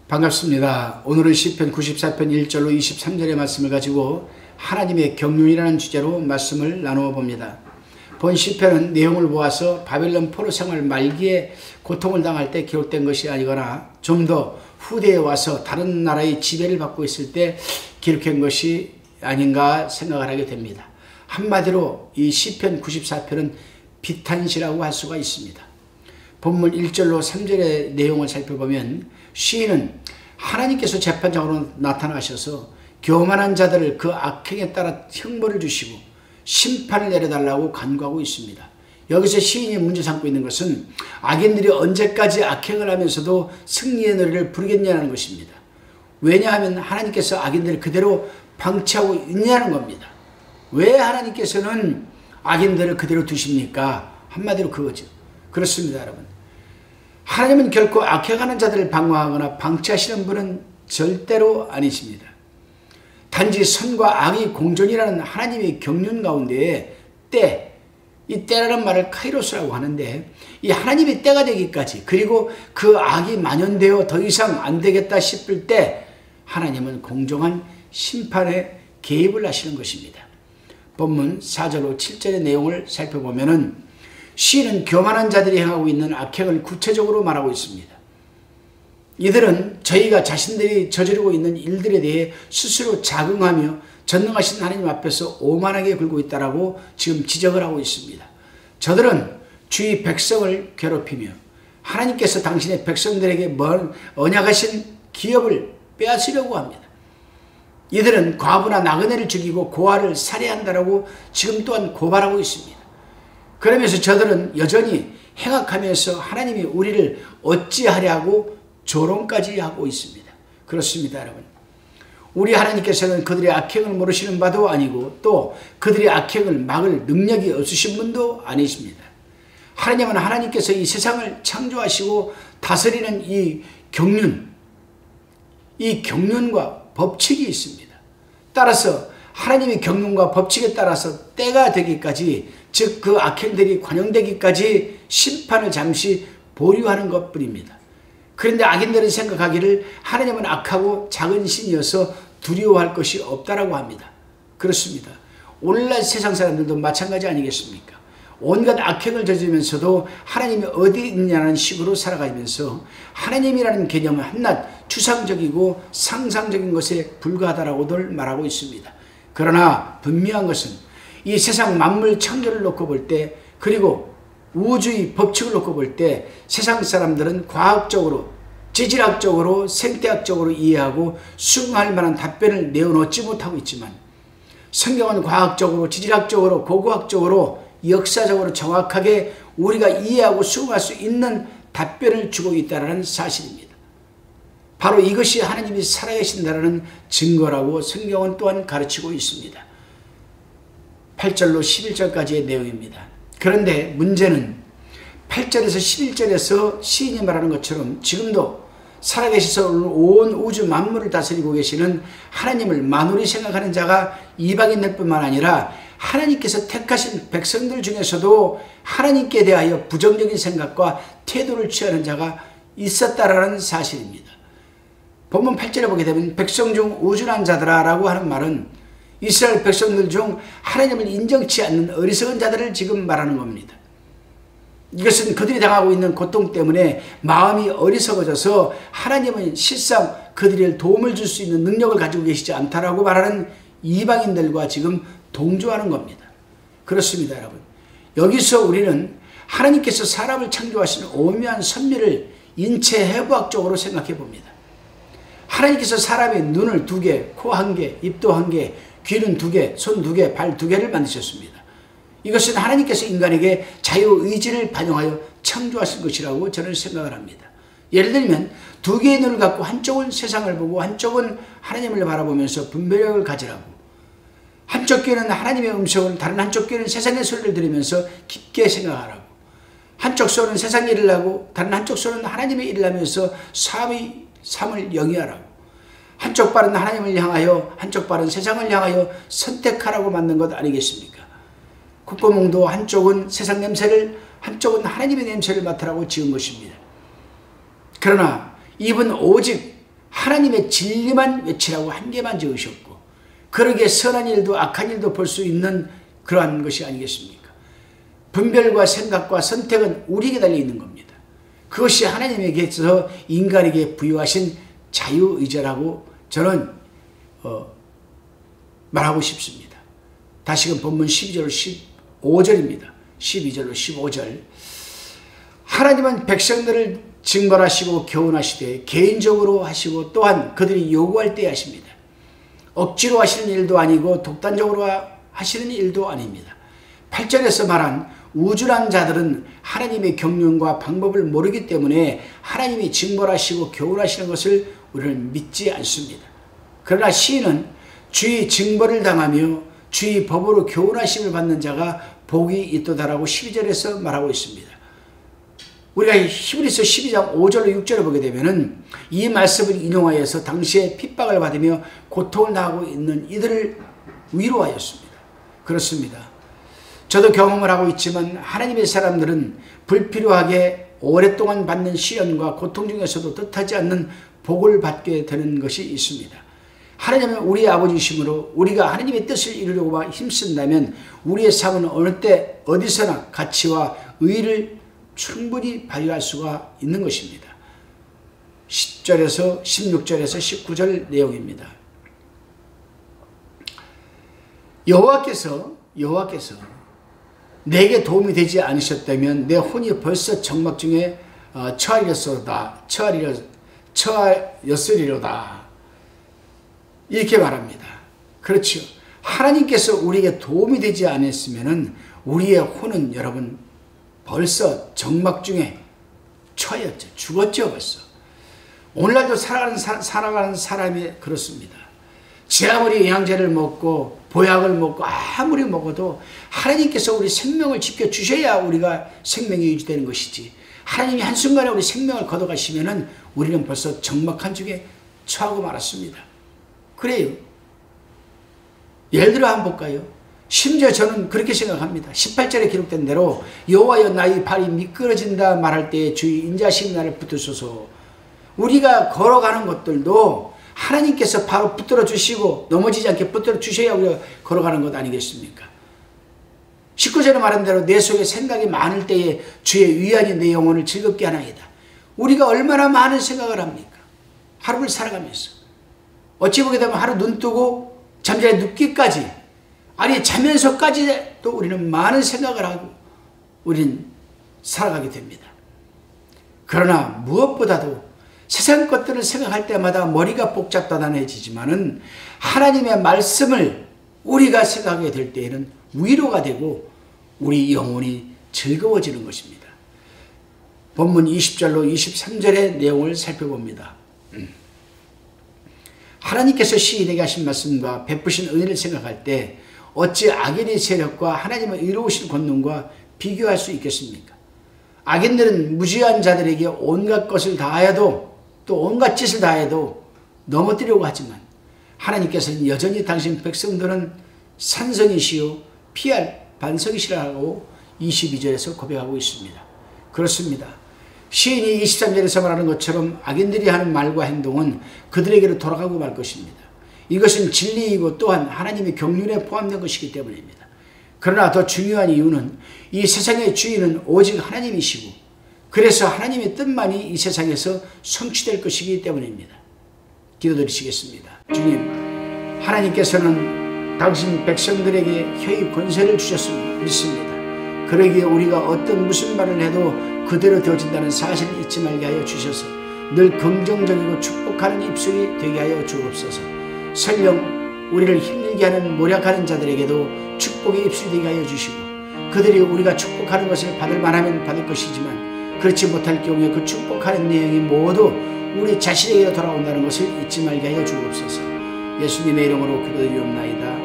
반갑습니다. 오늘은 시편 94편 1절로 23절의 말씀을 가지고 하나님의 경륜이라는 주제로 말씀을 나누어 봅니다. 본 시편은 내용을 보아서 바벨론 포로 생활 말기에 고통을 당할 때 기록된 것이 아니거나 좀 더 후대에 와서 다른 나라의 지배를 받고 있을 때 기록한 것이 아닌가 생각을 하게 됩니다. 한마디로 이 시편 94편은 비탄시라고 할 수가 있습니다. 본문 1절로 3절의 내용을 살펴보면 시인은 하나님께서 재판장으로 나타나셔서 교만한 자들을 그 악행에 따라 형벌을 주시고 심판을 내려달라고 간구하고 있습니다. 여기서 시인이 문제 삼고 있는 것은 악인들이 언제까지 악행을 하면서도 승리의 노래를 부르겠냐는 것입니다. 왜냐하면 하나님께서 악인들을 그대로 방치하고 있냐는 겁니다. 왜 하나님께서는 악인들을 그대로 두십니까? 한마디로 그거죠. 그렇습니다, 여러분. 하나님은 결코 악행하는 자들을 방어하거나 방치하시는 분은 절대로 아니십니다. 단지 선과 악이 공존이라는 하나님의 경륜 가운데에 이 때라는 말을 카이로스라고 하는데, 이 하나님의 때가 되기까지, 그리고 그 악이 만연되어 더 이상 안 되겠다 싶을 때 하나님은 공정한 심판에 개입을 하시는 것입니다. 본문 4절로 7절의 내용을 살펴보면은 시인은 교만한 자들이 행하고 있는 악행을 구체적으로 말하고 있습니다. 이들은 저희가 자신들이 저지르고 있는 일들에 대해 스스로 자긍하며 전능하신 하나님 앞에서 오만하게 굴고 있다라고 지금 지적을 하고 있습니다. 저들은 주의 백성을 괴롭히며 하나님께서 당신의 백성들에게 언약하신 기업을 빼앗으려고 합니다. 이들은 과부나 나그네를 죽이고 고아를 살해한다라고 지금 또한 고발하고 있습니다. 그러면서 저들은 여전히 행악하면서 하나님이 우리를 어찌하랴고 조롱까지 하고 있습니다. 그렇습니다, 여러분. 우리 하나님께서는 그들의 악행을 모르시는 바도 아니고 또 그들의 악행을 막을 능력이 없으신 분도 아니십니다. 하나님은 하나님께서 이 세상을 창조하시고 다스리는 이 경륜과 법칙이 있습니다. 따라서 하나님의 경륜과 법칙에 따라서 때가 되기까지, 즉 그 악행들이 관영되기까지 심판을 잠시 보류하는 것뿐입니다. 그런데 악인들은 생각하기를 하나님은 악하고 작은 신이어서 두려워할 것이 없다라고 합니다. 그렇습니다. 오늘날 세상 사람들도 마찬가지 아니겠습니까? 온갖 악행을 저지르면서도 하나님이 어디 있냐는 식으로 살아가면서 하나님이라는 개념은 한낱 추상적이고 상상적인 것에 불과하다라고들 말하고 있습니다. 그러나 분명한 것은 이 세상 만물 창조를 놓고 볼 때, 그리고 우주의 법칙을 놓고 볼 때 세상 사람들은 과학적으로, 지질학적으로, 생태학적으로 이해하고 수긍할 만한 답변을 내어놓지 못하고 있지만, 성경은 과학적으로, 지질학적으로, 고고학적으로, 역사적으로 정확하게 우리가 이해하고 수긍할 수 있는 답변을 주고 있다는 사실입니다. 바로 이것이 하나님이 살아계신다는 증거라고 성경은 또한 가르치고 있습니다. 8절로 11절까지의 내용입니다. 그런데 문제는 8절에서 11절에서 시인이 말하는 것처럼 지금도 살아계셔서 온 우주 만물을 다스리고 계시는 하나님을 만홀히 생각하는 자가 이방인들 뿐만 아니라 하나님께서 택하신 백성들 중에서도 하나님께 대하여 부정적인 생각과 태도를 취하는 자가 있었다라는 사실입니다. 본문 8절에 보게 되면 백성 중 우준한 자들아 라고 하는 말은 이스라엘 백성들 중 하나님을 인정치 않는 어리석은 자들을 지금 말하는 겁니다. 이것은 그들이 당하고 있는 고통 때문에 마음이 어리석어져서 하나님은 실상 그들의 도움을 줄 수 있는 능력을 가지고 계시지 않다라고 말하는 이방인들과 지금 동조하는 겁니다. 그렇습니다, 여러분. 여기서 우리는 하나님께서 사람을 창조하신 오묘한 선미를 인체 해부학적으로 생각해 봅니다. 하나님께서 사람의 눈을 2개, 코 1개, 입도 1개, 귀는 2개, 손 2개, 발 2개를 만드셨습니다. 이것은 하나님께서 인간에게 자유의지를 반영하여 창조하신 것이라고 저는 생각을 합니다. 예를 들면 2개의 눈을 갖고 한쪽은 세상을 보고 한쪽은 하나님을 바라보면서 분별력을 가지라고, 한쪽 귀는 하나님의 음성을, 다른 한쪽 귀는 세상의 소리를 들으면서 깊게 생각하라고, 한쪽 손은 세상 일을 하고 다른 한쪽 손은 하나님의 일을 하면서 삶을 영위하라고, 한쪽 발은 하나님을 향하여 한쪽 발은 세상을 향하여 선택하라고 만든 것 아니겠습니까? 콧구멍도 한쪽은 세상 냄새를, 한쪽은 하나님의 냄새를 맡으라고 지은 것입니다. 그러나 입은 오직 하나님의 진리만 외치라고 한계만 지으셨고, 그러기에 선한 일도 악한 일도 볼 수 있는 그러한 것이 아니겠습니까? 분별과 생각과 선택은 우리에게 달려있는 겁니다. 그것이 하나님에게서 인간에게 부여하신 자유의지라고 저는 말하고 싶습니다. 다시금 본문 12절 15절입니다. 12절로 15절. 하나님은 백성들을 징벌하시고 교훈하시되 개인적으로 하시고 또한 그들이 요구할 때 하십니다. 억지로 하시는 일도 아니고 독단적으로 하시는 일도 아닙니다. 8절에서 말한 우쭐한 자들은 하나님의 경륜과 방법을 모르기 때문에 하나님이 징벌하시고 교훈하시는 것을 우리는 믿지 않습니다. 그러나 시인은 주의 징벌을 당하며 주의 법으로 교훈하심을 받는 자가 복이 있도다라고 12절에서 말하고 있습니다. 우리가 히브리서 12장 5절로 6절을 보게 되면은 이 말씀을 인용하여서 당시에 핍박을 받으며 고통을 당하고 있는 이들을 위로하였습니다. 그렇습니다. 저도 경험을 하고 있지만 하나님의 사람들은 불필요하게 오랫동안 받는 시련과 고통 중에서도 뜻하지 않는 복을 받게 되는 것이 있습니다. 하나님은 우리의 아버지이시므로 우리가 하나님의 뜻을 이루려고 힘쓴다면 우리의 삶은 어느 때 어디서나 가치와 의의를 충분히 발휘할 수가 있는 것입니다. 10절에서 16절에서 19절 내용입니다. 여호와께서 내게 도움이 되지 않으셨다면 내 혼이 벌써 정막 중에 처하였으리로다. 이렇게 말합니다. 그렇죠. 하나님께서 우리에게 도움이 되지 않았으면 우리의 혼은 여러분 벌써 정막 중에 처했죠. 죽었죠 벌써. 오늘날도 살아가는 사람이 그렇습니다. 제 아무리 영양제를 먹고 보약을 먹고 아무리 먹어도 하나님께서 우리 생명을 지켜주셔야 우리가 생명이 유지되는 것이지, 하나님이 한순간에 우리 생명을 걷어가시면 우리는 벌써 정막한 중에 처하고 말았습니다. 그래요. 예를 들어 한번 볼까요? 심지어 저는 그렇게 생각합니다. 18절에 기록된 대로 여호와여 나의 발이 미끄러진다 말할 때에 주의 인자하심이 나를 붙드소서. 우리가 걸어가는 것들도 하나님께서 바로 붙들어 주시고 넘어지지 않게 붙들어 주셔야 우리가 걸어가는 것 아니겠습니까? 19절에 말한 대로 내 속에 생각이 많을 때에 주의 위안이 내 영혼을 즐겁게 하나이다. 우리가 얼마나 많은 생각을 합니까? 하루를 살아가면서 어찌 보게 되면 하루 눈 뜨고 잠자리 눕기까지, 아니 자면서까지 또 우리는 많은 생각을 하고 우리는 살아가게 됩니다. 그러나 무엇보다도 세상 것들을 생각할 때마다 머리가 복잡다단해지지만은 하나님의 말씀을 우리가 생각하게 될 때에는 위로가 되고 우리 영혼이 즐거워지는 것입니다. 본문 20절로 23절의 내용을 살펴봅니다. 하나님께서 시인에게 하신 말씀과 베푸신 은혜를 생각할 때 어찌 악인의 세력과 하나님의 의로우신 권능과 비교할 수 있겠습니까? 악인들은 무지한 자들에게 온갖 것을 다하여도 또 온갖 짓을 다해도 넘어뜨리려고 하지만 하나님께서는 여전히 당신 백성들은 산성이시요 피할 반석이시라고 22절에서 고백하고 있습니다. 그렇습니다. 시인이 23절에서 말하는 것처럼 악인들이 하는 말과 행동은 그들에게로 돌아가고 말 것입니다. 이것은 진리이고 또한 하나님의 경륜에 포함된 것이기 때문입니다. 그러나 더 중요한 이유는 이 세상의 주인은 오직 하나님이시고 그래서 하나님의 뜻만이 이 세상에서 성취될 것이기 때문입니다. 기도드리시겠습니다. 주님, 하나님께서는 당신 백성들에게 혀의 권세를 주셨음을 믿습니다. 그러기에 우리가 어떤 무슨 말을 해도 그대로 되어진다는 사실을 잊지 말게 하여 주셔서 늘 긍정적이고 축복하는 입술이 되게 하여 주옵소서. 설령 우리를 힘들게 하는 모략하는 자들에게도 축복의 입술이 되게 하여 주시고 그들이 우리가 축복하는 것을 받을 만하면 받을 것이지만 그렇지 못할 경우에 그 축복하는 내용이 모두 우리 자신에게 돌아온다는 것을 잊지 말게 하여 주옵소서. 예수님의 이름으로 기도드리옵나이다.